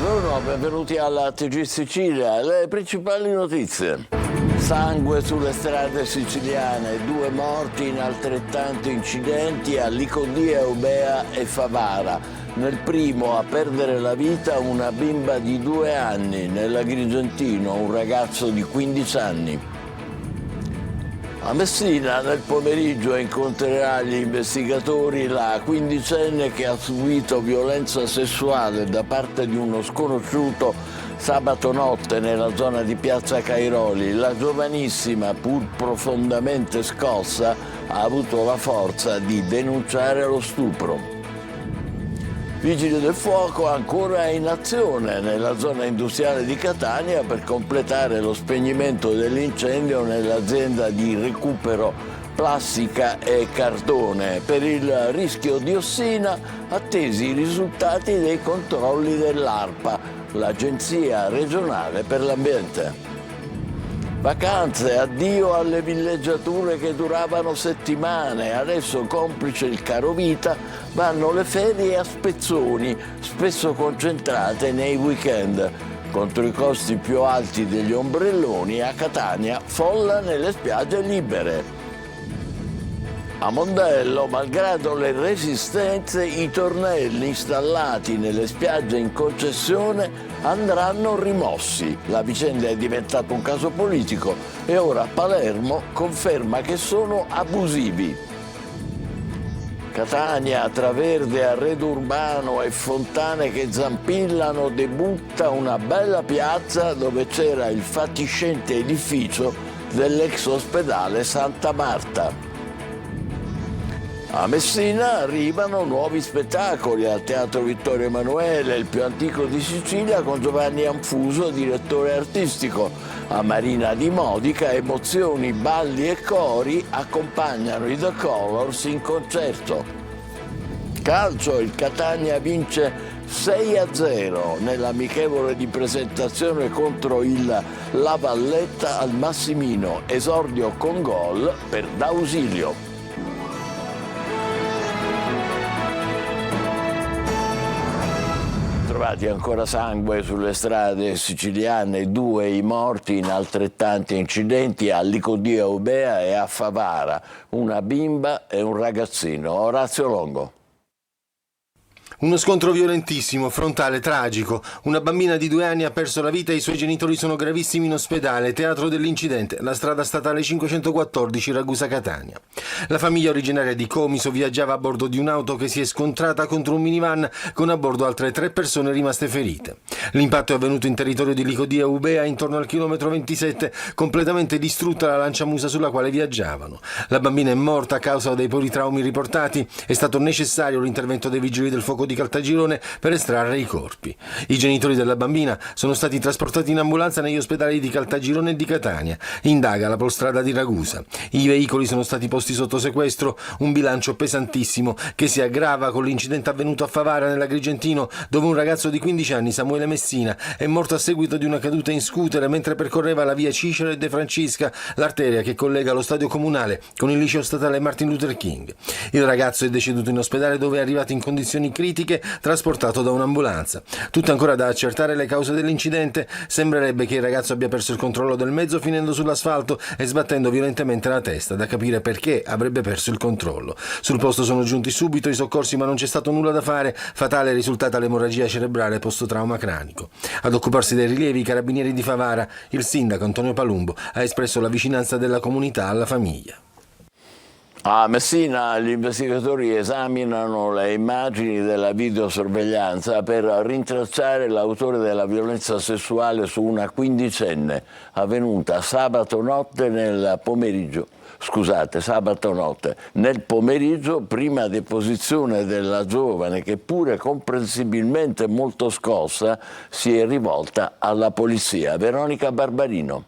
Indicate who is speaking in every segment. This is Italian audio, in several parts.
Speaker 1: Buongiorno, benvenuti alla TG Sicilia. Le principali notizie. Sangue sulle strade siciliane, 2 morti in altrettanti incidenti a Licodia, Eubea e Favara. Nel primo a perdere la vita una bimba di 2 anni, nell'Agrigentino un ragazzo di 15 anni. A Messina nel pomeriggio incontrerà gli investigatori la quindicenne che ha subito violenza sessuale da parte di uno sconosciuto sabato notte nella zona di Piazza Cairoli. La giovanissima, pur profondamente scossa, ha avuto la forza di denunciare lo stupro. Vigili del fuoco ancora in azione nella zona industriale di Catania per completare lo spegnimento dell'incendio nell'azienda di recupero plastica e cartone. Per il rischio diossina attesi i risultati dei controlli dell'ARPA, l'Agenzia regionale per l'ambiente. Vacanze, addio alle villeggiature che duravano settimane, adesso complice il carovita vanno le ferie a spezzoni, spesso concentrate nei weekend. Contro i costi più alti degli ombrelloni a Catania, folla nelle spiagge libere. A Mondello, malgrado le resistenze, i tornelli installati nelle spiagge in concessione andranno rimossi. La vicenda è diventata un caso politico e ora Palermo conferma che sono abusivi. Catania, tra verde, arredo urbano e fontane che zampillano, debutta una bella piazza dove c'era il fatiscente edificio dell'ex ospedale Santa Marta. A Messina arrivano nuovi spettacoli al Teatro Vittorio Emanuele, il più antico di Sicilia, con Giovanni Anfuso, direttore artistico. A Marina di Modica emozioni, balli e cori accompagnano i The Colors in concerto. Calcio, il Catania vince 6-0 nell'amichevole di presentazione contro il La Valletta al Massimino, esordio con gol per D'Ausilio. Trovati ancora sangue sulle strade siciliane, 2 i morti in altrettanti incidenti a Licodia, Eubea e a Favara, una bimba e un ragazzino. Orazio Longo.
Speaker 2: Uno scontro violentissimo, frontale, tragico. Una bambina di 2 anni ha perso la vita e i suoi genitori sono gravissimi in ospedale. Teatro dell'incidente, la strada statale 514 Ragusa-Catania. La famiglia originaria di Comiso viaggiava a bordo di un'auto che si è scontrata contro un minivan con a bordo altre 3 persone rimaste ferite. L'impatto è avvenuto in territorio di Licodia Eubea intorno al chilometro 27, completamente distrutta la lanciamusa sulla quale viaggiavano. La bambina è morta a causa dei politraumi riportati. È stato necessario l'intervento dei vigili del fuoco di Caltagirone per estrarre i corpi. I genitori della bambina sono stati trasportati in ambulanza negli ospedali di Caltagirone e di Catania. Indaga la Polstrada di Ragusa. I veicoli sono stati posti sotto sequestro, un bilancio pesantissimo che si aggrava con l'incidente avvenuto a Favara nell'Agrigentino, dove un ragazzo di 15 anni, Samuele Messina, è morto a seguito di una caduta in scooter mentre percorreva la via Cicero e De Francisca, l'arteria che collega lo stadio comunale con il liceo statale Martin Luther King. Il ragazzo è deceduto in ospedale dove è arrivato in condizioni critiche, trasportato da un'ambulanza. Tutto ancora da accertare le cause dell'incidente. Sembrerebbe che il ragazzo abbia perso il controllo del mezzo finendo sull'asfalto e sbattendo violentemente la testa, da capire perché avrebbe perso il controllo. Sul posto sono giunti subito i soccorsi ma non c'è stato nulla da fare. Fatale è risultata l'emorragia cerebrale post-trauma cranico. Ad occuparsi dei rilievi i carabinieri di Favara. Il sindaco Antonio Palumbo ha espresso la vicinanza della comunità alla famiglia.
Speaker 1: A Messina gli investigatori esaminano le immagini della videosorveglianza per rintracciare l'autore della violenza sessuale su una quindicenne avvenuta sabato notte, nel pomeriggio, prima deposizione della giovane che pure comprensibilmente molto scossa si è rivolta alla polizia. Veronica Barbarino.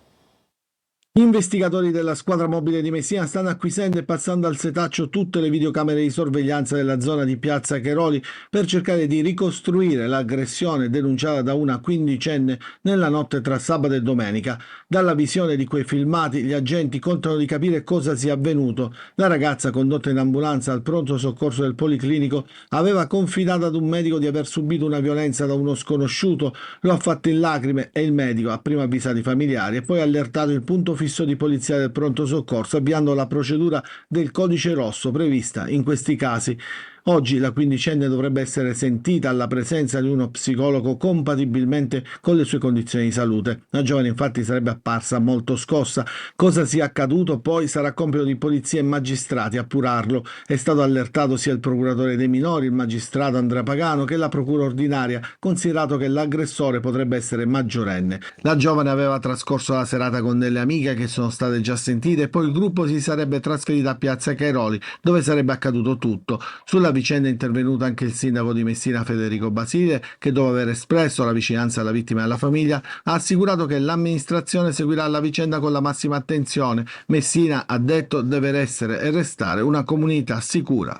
Speaker 3: Investigatori della squadra mobile di Messina stanno acquisendo e passando al setaccio tutte le videocamere di sorveglianza della zona di Piazza Cheroli per cercare di ricostruire l'aggressione denunciata da una quindicenne nella notte tra sabato e domenica. Dalla visione di quei filmati gli agenti contano di capire cosa sia avvenuto. La ragazza, condotta in ambulanza al pronto soccorso del Policlinico, aveva confidato ad un medico di aver subito una violenza da uno sconosciuto, lo ha fatto in lacrime e il medico ha prima avvisato i familiari e poi allertato il punto fisso di polizia del pronto soccorso, avviando la procedura del codice rosso prevista in questi casi. Oggi la quindicenne dovrebbe essere sentita alla presenza di uno psicologo compatibilmente con le sue condizioni di salute. La giovane infatti sarebbe apparsa molto scossa. Cosa sia accaduto poi sarà compito di polizia e magistrati appurarlo. È stato allertato sia il procuratore dei minori, il magistrato Andrea Pagano, che la procura ordinaria, considerato che l'aggressore potrebbe essere maggiorenne. La giovane aveva trascorso la serata con delle amiche che sono state già sentite e poi il gruppo si sarebbe trasferito a Piazza Cairoli, dove sarebbe accaduto tutto. Sulla vicenda è intervenuto anche il sindaco di Messina Federico Basile, che dopo aver espresso la vicinanza alla vittima e alla famiglia ha assicurato che l'amministrazione seguirà la vicenda con la massima attenzione. Messina, ha detto, deve essere e restare una comunità sicura.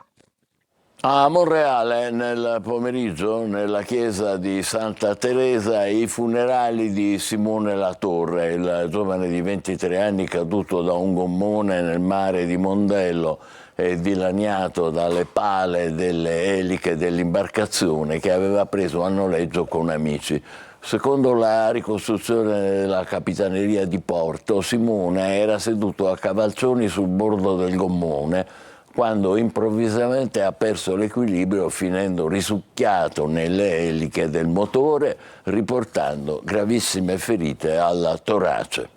Speaker 1: A Monreale, nel pomeriggio, nella chiesa di Santa Teresa, i funerali di Simone Latorre, il giovane di 23 anni caduto da un gommone nel mare di Mondello e dilaniato dalle pale delle eliche dell'imbarcazione che aveva preso a noleggio con amici. Secondo la ricostruzione della Capitaneria di Porto, Simone era seduto a cavalcioni sul bordo del gommone quando improvvisamente ha perso l'equilibrio finendo risucchiato nelle eliche del motore, riportando gravissime ferite al torace.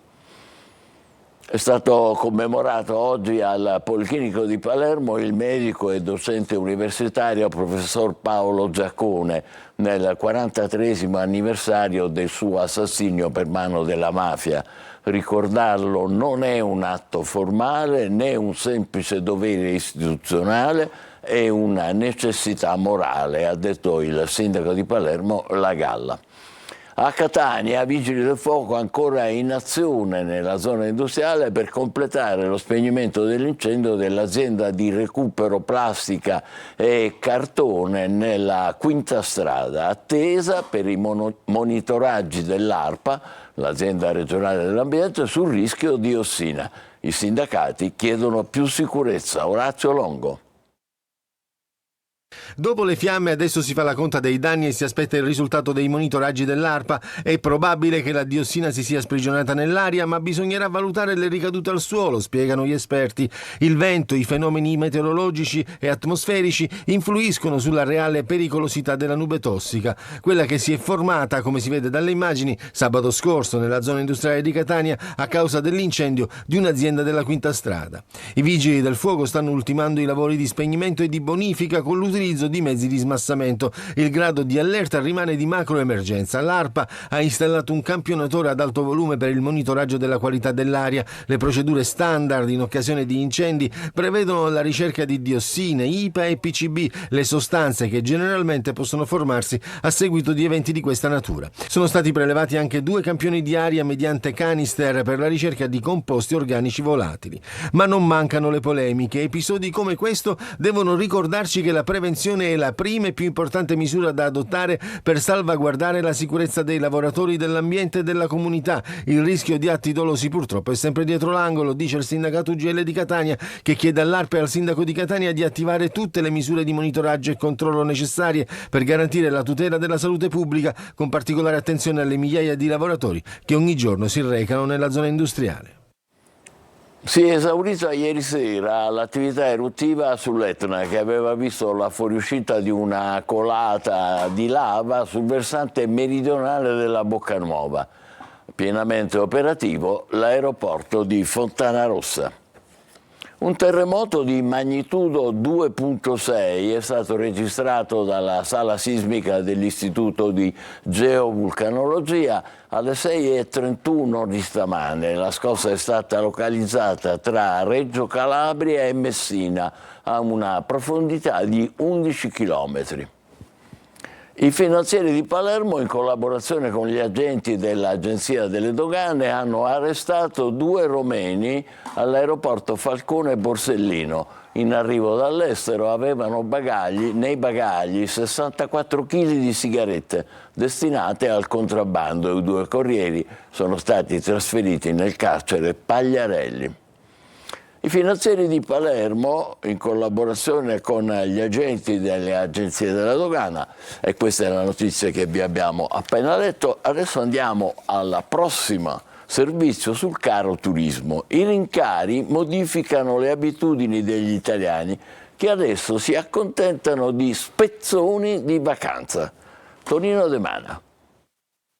Speaker 1: È stato commemorato oggi al Policlinico di Palermo il medico e docente universitario professor Paolo Giaccone nel 43° anniversario del suo assassinio per mano della mafia. Ricordarlo non è un atto formale né un semplice dovere istituzionale, è una necessità morale, ha detto il sindaco di Palermo La Galla. A Catania, Vigili del Fuoco ancora in azione nella zona industriale per completare lo spegnimento dell'incendio dell'azienda di recupero plastica e cartone nella Quinta Strada, attesa per i monitoraggi dell'ARPA, l'azienda regionale dell'ambiente, sul rischio diossina. I sindacati chiedono più sicurezza. Orazio Longo.
Speaker 2: Dopo le fiamme adesso si fa la conta dei danni e si aspetta il risultato dei monitoraggi dell'ARPA. È probabile che la diossina si sia sprigionata nell'aria, ma bisognerà valutare le ricadute al suolo, spiegano gli esperti. Il vento, i fenomeni meteorologici e atmosferici influiscono sulla reale pericolosità della nube tossica, quella che si è formata, come si vede dalle immagini, sabato scorso nella zona industriale di Catania a causa dell'incendio di un'azienda della Quinta Strada. I vigili del fuoco stanno ultimando i lavori di spegnimento e di bonifica con l'utilizzo di mezzi di smassamento. Il grado di allerta rimane di macroemergenza. L'ARPA ha installato un campionatore ad alto volume per il monitoraggio della qualità dell'aria. Le procedure standard in occasione di incendi prevedono la ricerca di diossine, IPA e PCB, le sostanze che generalmente possono formarsi a seguito di eventi di questa natura. Sono stati prelevati anche 2 campioni di aria mediante canister per la ricerca di composti organici volatili. Ma non mancano le polemiche. Episodi come questo devono ricordarci che la prevenzione è la prima e più importante misura da adottare per salvaguardare la sicurezza dei lavoratori, dell'ambiente e della comunità. Il rischio di atti dolosi purtroppo è sempre dietro l'angolo, dice il sindacato UGL di Catania, che chiede all'ARPA e al sindaco di Catania di attivare tutte le misure di monitoraggio e controllo necessarie per garantire la tutela della salute pubblica, con particolare attenzione alle migliaia di lavoratori che ogni giorno si recano nella zona industriale.
Speaker 1: Si è esaurita ieri sera l'attività eruttiva sull'Etna, che aveva visto la fuoriuscita di una colata di lava sul versante meridionale della Boccanuova. Pienamente operativo l'aeroporto di Fontanarossa. Un terremoto di magnitudo 2,6 è stato registrato dalla sala sismica dell'Istituto di Geovulcanologia alle 6:31 di stamane. La scossa è stata localizzata tra Reggio Calabria e Messina a una profondità di 11 chilometri. I finanzieri di Palermo, in collaborazione con gli agenti dell'Agenzia delle Dogane, hanno arrestato 2 romeni all'aeroporto Falcone Borsellino. In arrivo dall'estero avevano nei bagagli 64 kg di sigarette destinate al contrabbando. I 2 corrieri sono stati trasferiti nel carcere Pagliarelli. I finanzieri di Palermo, in collaborazione con gli agenti delle agenzie della dogana, e questa è la notizia che vi abbiamo appena letto, adesso andiamo alla prossima servizio sul caro turismo. I rincari modificano le abitudini degli italiani che adesso si accontentano di spezzoni di vacanza. Tonino De Mana.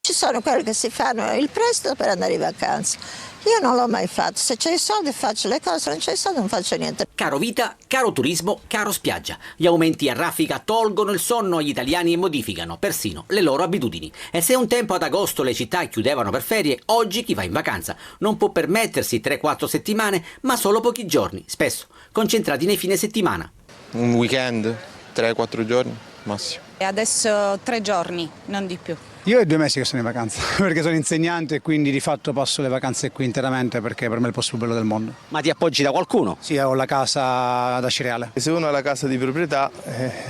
Speaker 4: Ci sono quelli che si fanno il prestito per andare in vacanza. Io non l'ho mai fatto. Se c'è i soldi faccio le cose, se non c'è i soldi non faccio niente.
Speaker 5: Caro vita, caro turismo, caro spiaggia. Gli aumenti a raffica tolgono il sonno agli italiani e modificano persino le loro abitudini. E se un tempo ad agosto le città chiudevano per ferie, oggi chi va in vacanza non può permettersi 3-4 settimane, ma solo pochi giorni, spesso concentrati nei fine settimana.
Speaker 6: Un weekend, 3-4 giorni massimo.
Speaker 7: E adesso 3 giorni, non di più.
Speaker 8: Io è 2 mesi che sono in vacanza, perché sono insegnante e quindi di fatto passo le vacanze qui interamente perché per me è il posto più bello del mondo.
Speaker 5: Ma ti appoggi da qualcuno?
Speaker 8: Sì, ho la casa da Cireale.
Speaker 6: Se uno ha la casa di proprietà,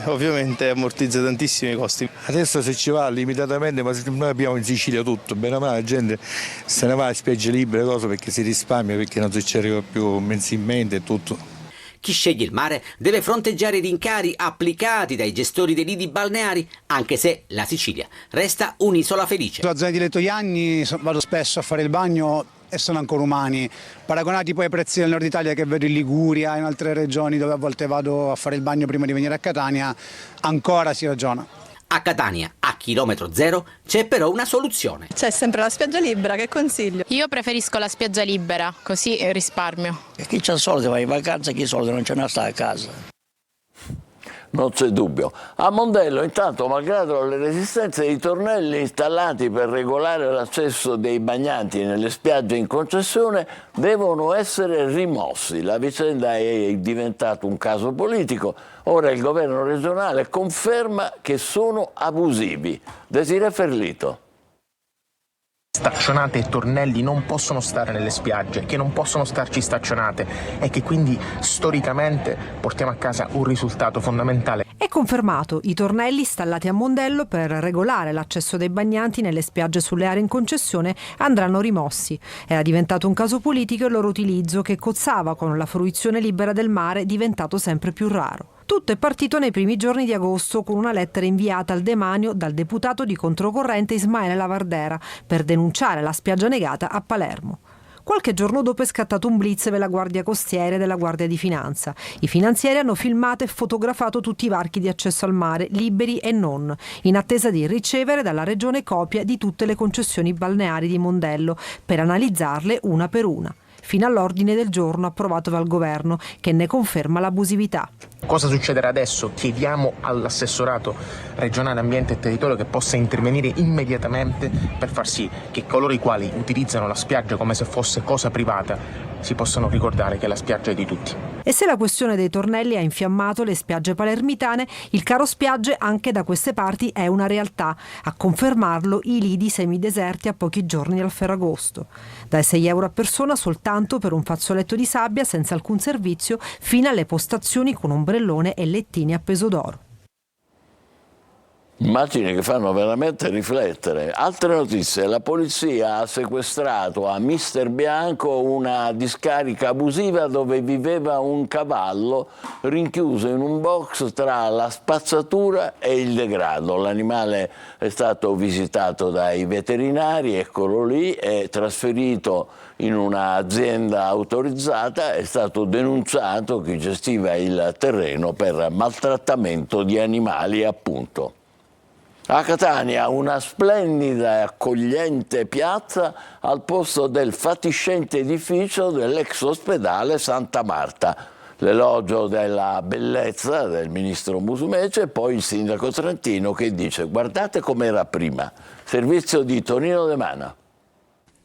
Speaker 6: ovviamente ammortizza tantissimi costi.
Speaker 9: Adesso se ci va limitatamente, ma noi abbiamo in Sicilia tutto, bene o male la gente se ne va a spiagge libere, cose perché si risparmia, perché non si ci arriva più mensilmente e tutto.
Speaker 5: Chi sceglie il mare deve fronteggiare i rincari applicati dai gestori dei lidi balneari, anche se la Sicilia resta un'isola felice.
Speaker 8: Sulla zona di Lettoianni vado spesso a fare il bagno e sono ancora umani. Paragonati poi ai prezzi del nord Italia che vedo in Liguria, in altre regioni dove a volte vado a fare il bagno prima di venire a Catania, ancora si ragiona.
Speaker 5: A Catania, a chilometro zero, c'è però una soluzione.
Speaker 7: C'è sempre la spiaggia libera, che consiglio?
Speaker 10: Io preferisco la spiaggia libera, così risparmio.
Speaker 11: E chi c'ha soldi va in vacanza, chi ha soldi non ce ne sta a casa.
Speaker 1: Non c'è dubbio. A Mondello, intanto, malgrado le resistenze, i tornelli installati per regolare l'accesso dei bagnanti nelle spiagge in concessione devono essere rimossi. La vicenda è diventata un caso politico. Ora il governo regionale conferma che sono abusivi. Desirée Ferlito.
Speaker 12: Staccionate e tornelli non possono stare nelle spiagge, che non possono starci staccionate e che quindi storicamente portiamo a casa un risultato fondamentale.
Speaker 13: È confermato, i tornelli installati a Mondello per regolare l'accesso dei bagnanti nelle spiagge sulle aree in concessione andranno rimossi. Era diventato un caso politico il loro utilizzo che cozzava con la fruizione libera del mare, diventato sempre più raro. Tutto è partito nei primi giorni di agosto con una lettera inviata al demanio dal deputato di controcorrente Ismaele Lavardera per denunciare la spiaggia negata a Palermo. Qualche giorno dopo è scattato un blitz della Guardia Costiera e della Guardia di Finanza. I finanzieri hanno filmato e fotografato tutti i varchi di accesso al mare, liberi e non, in attesa di ricevere dalla Regione copia di tutte le concessioni balneari di Mondello per analizzarle una per una, fino all'ordine del giorno approvato dal governo, che ne conferma l'abusività.
Speaker 12: Cosa succederà adesso? Chiediamo all'assessorato regionale ambiente e territorio che possa intervenire immediatamente per far sì che coloro i quali utilizzano la spiaggia come se fosse cosa privata si possano ricordare che la spiaggia è di tutti.
Speaker 13: E se la questione dei tornelli ha infiammato le spiagge palermitane, il caro spiagge anche da queste parti è una realtà. A confermarlo i lidi semideserti a pochi giorni dal Ferragosto. Dai 6 euro a persona soltanto per un fazzoletto di sabbia senza alcun servizio, fino alle postazioni con ombrellone e lettini a peso d'oro.
Speaker 1: Immagini che fanno veramente riflettere. Altre notizie: la polizia ha sequestrato a Mister Bianco una discarica abusiva dove viveva un cavallo rinchiuso in un box tra la spazzatura e il degrado. L'animale è stato visitato dai veterinari, eccolo lì, è trasferito in un'azienda autorizzata, è stato denunciato chi gestiva il terreno per maltrattamento di animali, appunto. A Catania una splendida e accogliente piazza al posto del fatiscente edificio dell'ex ospedale Santa Marta. L'elogio della bellezza del ministro Musumeci e poi il sindaco trentino che dice: guardate com'era prima. Servizio di Tonino De Mana.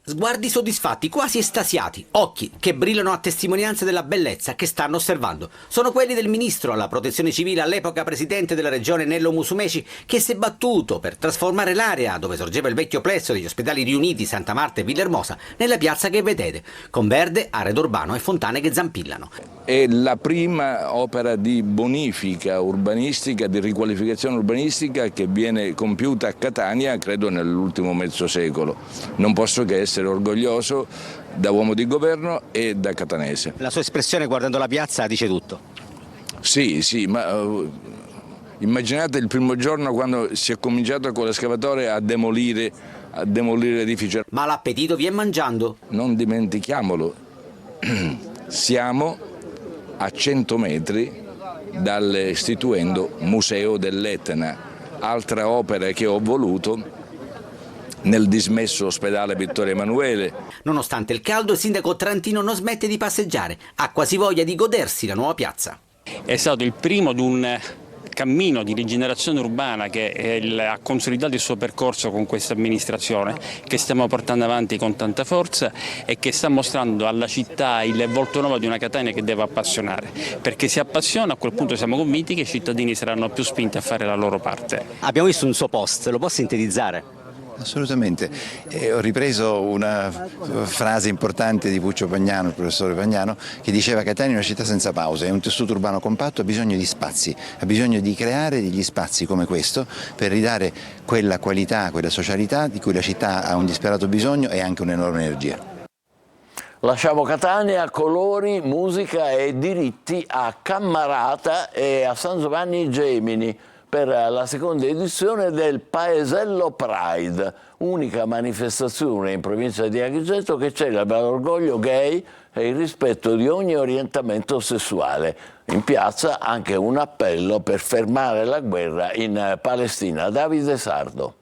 Speaker 5: Sguardi soddisfatti, quasi estasiati, occhi che brillano a testimonianza della bellezza che stanno osservando. Sono quelli del ministro alla protezione civile, all'epoca presidente della regione Nello Musumeci, che si è battuto per trasformare l'area dove sorgeva il vecchio plesso degli ospedali riuniti Santa Marta e Villahermosa nella piazza che vedete, con verde, arredo urbano e fontane che zampillano.
Speaker 14: È la prima opera di bonifica urbanistica, di riqualificazione urbanistica che viene compiuta a Catania, credo nell'ultimo mezzo secolo. Non posso che essere orgoglioso da uomo di governo e da catanese.
Speaker 5: La sua espressione guardando la piazza dice tutto.
Speaker 14: Sì, ma immaginate il primo giorno quando si è cominciato con l'escavatore a demolire l'edificio.
Speaker 5: Ma l'appetito viene mangiando?
Speaker 14: Non dimentichiamolo, siamo a 100 metri dall'istituendo Museo dell'Etna, altra opera che ho voluto nel dismesso ospedale Vittorio Emanuele.
Speaker 5: Nonostante il caldo, il sindaco trentino non smette di passeggiare, ha quasi voglia di godersi la nuova piazza.
Speaker 15: È stato il primo di un cammino di rigenerazione urbana che ha consolidato il suo percorso con questa amministrazione, che stiamo portando avanti con tanta forza e che sta mostrando alla città il volto nuovo di una Catania che deve appassionare, perché se appassiona a quel punto siamo convinti che i cittadini saranno più spinti a fare la loro parte.
Speaker 5: Abbiamo visto un suo post, lo può sintetizzare?
Speaker 16: Assolutamente, ho ripreso una frase importante di Puccio Pagnano, il professore Pagnano, che diceva che Catania è una città senza pause, è un tessuto urbano compatto, ha bisogno di spazi, ha bisogno di creare degli spazi come questo per ridare quella qualità, quella socialità di cui la città ha un disperato bisogno e anche un'enorme energia.
Speaker 1: Lasciamo Catania, colori, musica e diritti a Cammarata e a San Giovanni Gemini per la seconda edizione del Paesello Pride, unica manifestazione in provincia di Agrigento che celebra l'orgoglio gay e il rispetto di ogni orientamento sessuale. In piazza anche un appello per fermare la guerra in Palestina. Davide Sardo.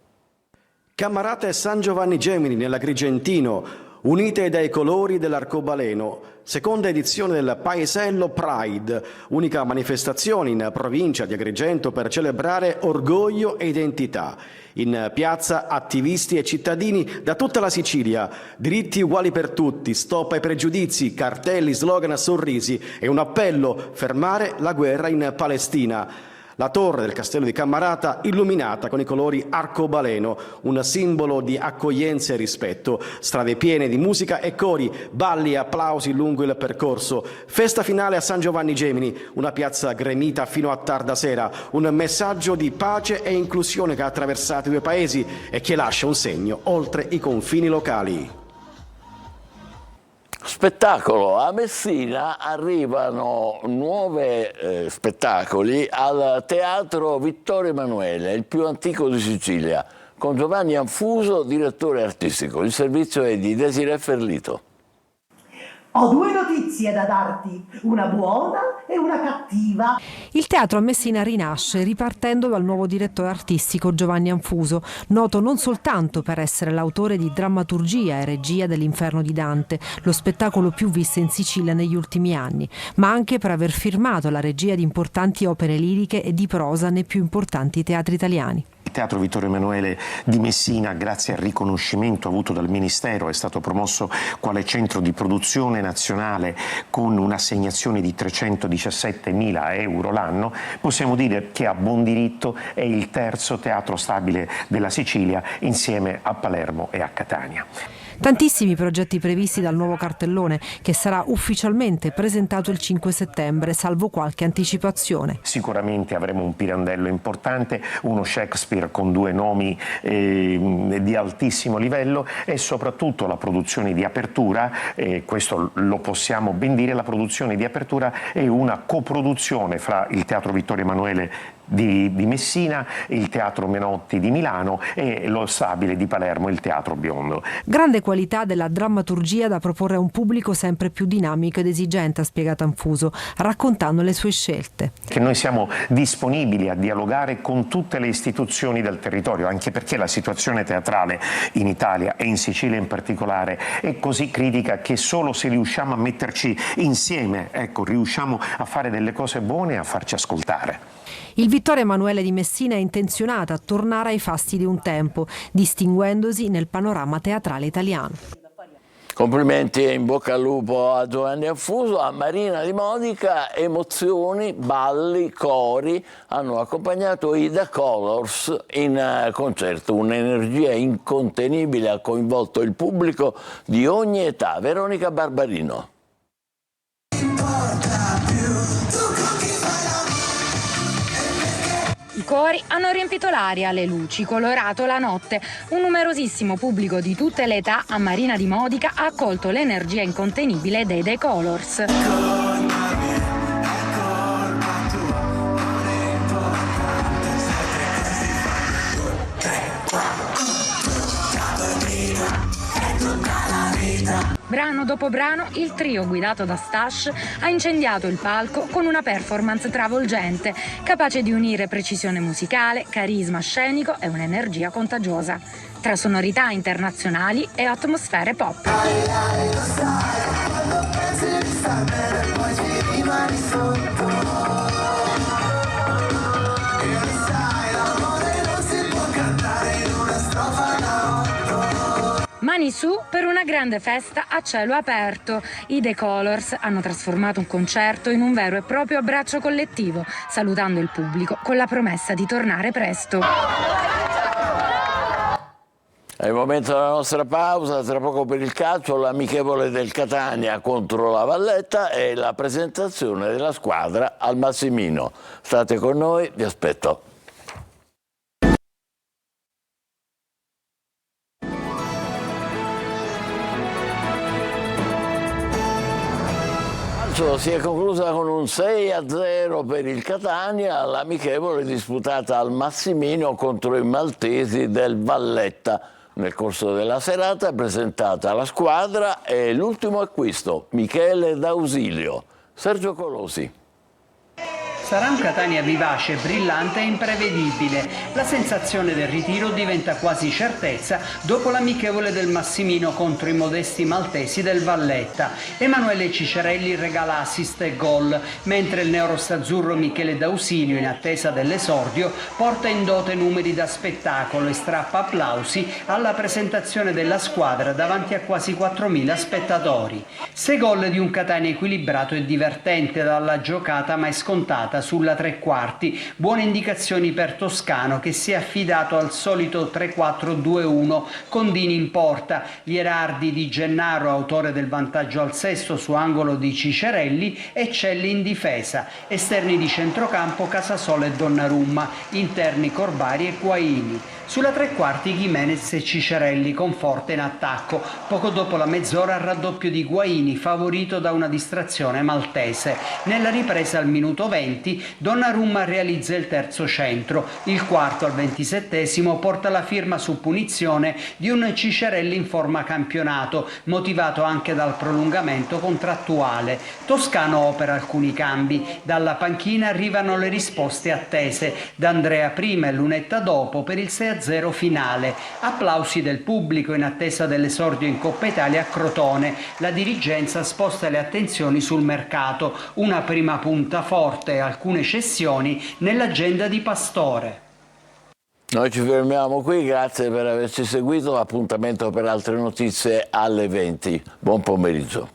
Speaker 17: Cammarata e San Giovanni Gemini nell'Agrigentino, unite dai colori dell'arcobaleno. Seconda edizione del Paesello Pride, unica manifestazione in provincia di Agrigento per celebrare orgoglio e identità. In piazza attivisti e cittadini da tutta la Sicilia, diritti uguali per tutti, stop ai pregiudizi, cartelli, slogan, sorrisi e un appello: fermare la guerra in Palestina. La torre del castello di Cammarata illuminata con i colori arcobaleno, un simbolo di accoglienza e rispetto. Strade piene di musica e cori, balli e applausi lungo il percorso. Festa finale a San Giovanni Gemini, una piazza gremita fino a tarda sera. Un messaggio di pace e inclusione che ha attraversato i due paesi e che lascia un segno oltre i confini locali.
Speaker 1: Spettacolo, a Messina arrivano nuovi spettacoli al Teatro Vittorio Emanuele, il più antico di Sicilia, con Giovanni Anfuso, direttore artistico. Il servizio è di Desiree Ferlito.
Speaker 18: Ho due notizie da darti, una buona e una cattiva.
Speaker 13: Il teatro a Messina rinasce ripartendo dal nuovo direttore artistico Giovanni Anfuso, noto non soltanto per essere l'autore di drammaturgia e regia dell'Inferno di Dante, lo spettacolo più visto in Sicilia negli ultimi anni, ma anche per aver firmato la regia di importanti opere liriche e di prosa nei più importanti teatri italiani.
Speaker 19: Il Teatro Vittorio Emanuele di Messina, grazie al riconoscimento avuto dal Ministero, è stato promosso quale centro di produzione nazionale con un'assegnazione di 317.000 euro l'anno. Possiamo dire che a buon diritto è il terzo teatro stabile della Sicilia insieme a Palermo e a Catania.
Speaker 13: Tantissimi progetti previsti dal nuovo cartellone che sarà ufficialmente presentato il 5 settembre, salvo qualche anticipazione.
Speaker 19: Sicuramente avremo un Pirandello importante, uno Shakespeare con due nomi di altissimo livello e soprattutto la produzione di apertura, questo lo possiamo ben dire, la produzione di apertura è una coproduzione fra il Teatro Vittorio Emanuele di Messina, il Teatro Menotti di Milano e lo stabile di Palermo, il Teatro Biondo.
Speaker 13: Grande qualità della drammaturgia da proporre a un pubblico sempre più dinamico ed esigente, ha spiegato Anfuso, raccontando le sue scelte.
Speaker 19: Che noi siamo disponibili a dialogare con tutte le istituzioni del territorio, anche perché la situazione teatrale in Italia e in Sicilia in particolare è così critica che solo se riusciamo a metterci insieme, riusciamo a fare delle cose buone e a farci ascoltare.
Speaker 13: Il Vittorio Emanuele di Messina è intenzionato a tornare ai fasti di un tempo, distinguendosi nel panorama teatrale italiano.
Speaker 1: Complimenti e in bocca al lupo a Giovanni Affuso. A Marina di Modica emozioni, balli, cori hanno accompagnato i The Colors in concerto. Un'energia incontenibile ha coinvolto il pubblico di ogni età. Veronica Barbarino.
Speaker 20: I cori hanno riempito l'aria, le luci, colorato la notte. Un numerosissimo pubblico di tutte le età a Marina di Modica ha accolto l'energia incontenibile dei The Colors. Brano dopo brano, il trio guidato da Stash ha incendiato il palco con una performance travolgente, capace di unire precisione musicale, carisma scenico e un'energia contagiosa, tra sonorità internazionali e atmosfere pop. Mani su per una grande festa a cielo aperto. I The Colors hanno trasformato un concerto in un vero e proprio abbraccio collettivo, salutando il pubblico con la promessa di tornare presto.
Speaker 1: È il momento della nostra pausa, tra poco per il calcio, l'amichevole del Catania contro la Valletta e la presentazione della squadra al Massimino. State con noi, vi aspetto. Si è conclusa con un 6-0 per il Catania, l'amichevole disputata al Massimino contro i maltesi del Valletta. Nel corso della serata è presentata la squadra e l'ultimo acquisto, Michele D'Ausilio. Sergio Colosi.
Speaker 21: Sarà un Catania vivace, brillante e imprevedibile. La sensazione del ritiro diventa quasi certezza dopo l'amichevole del Massimino contro i modesti maltesi del Valletta. Emanuele Cicerelli regala assist e gol, mentre il neorostazzurro Michele D'Ausilio, in attesa dell'esordio, porta in dote numeri da spettacolo e strappa applausi alla presentazione della squadra davanti a quasi 4.000 spettatori. 6 gol di un Catania equilibrato e divertente, dalla giocata mai scontata sulla tre quarti. Buone indicazioni per Toscano, che si è affidato al solito 3-4-2-1 con Dini in porta, Lierardi di Gennaro, autore del vantaggio al sesto su angolo di Cicerelli, e Celli in difesa, esterni di centrocampo Casasola e Donnarumma, interni Corbari e Guaini. Sulla tre quarti Gimenez e Cicerelli con Forte in attacco. Poco dopo la mezz'ora raddoppio di Guaini, favorito da una distrazione maltese. Nella ripresa al minuto 20 Donnarumma realizza il terzo centro. Il quarto al 27esimo porta la firma su punizione di un Cicerelli in forma campionato, motivato anche dal prolungamento contrattuale. Toscano opera alcuni cambi. Dalla panchina arrivano le risposte attese. D'Andrea prima e Lunetta dopo per il 6-0 finale. Applausi del pubblico in attesa dell'esordio in Coppa Italia a Crotone. La dirigenza sposta le attenzioni sul mercato. Una prima punta forte e alcune cessioni nell'agenda di Pastore.
Speaker 1: Noi ci fermiamo qui, grazie per averci seguito. Appuntamento per altre notizie alle 20. Buon pomeriggio.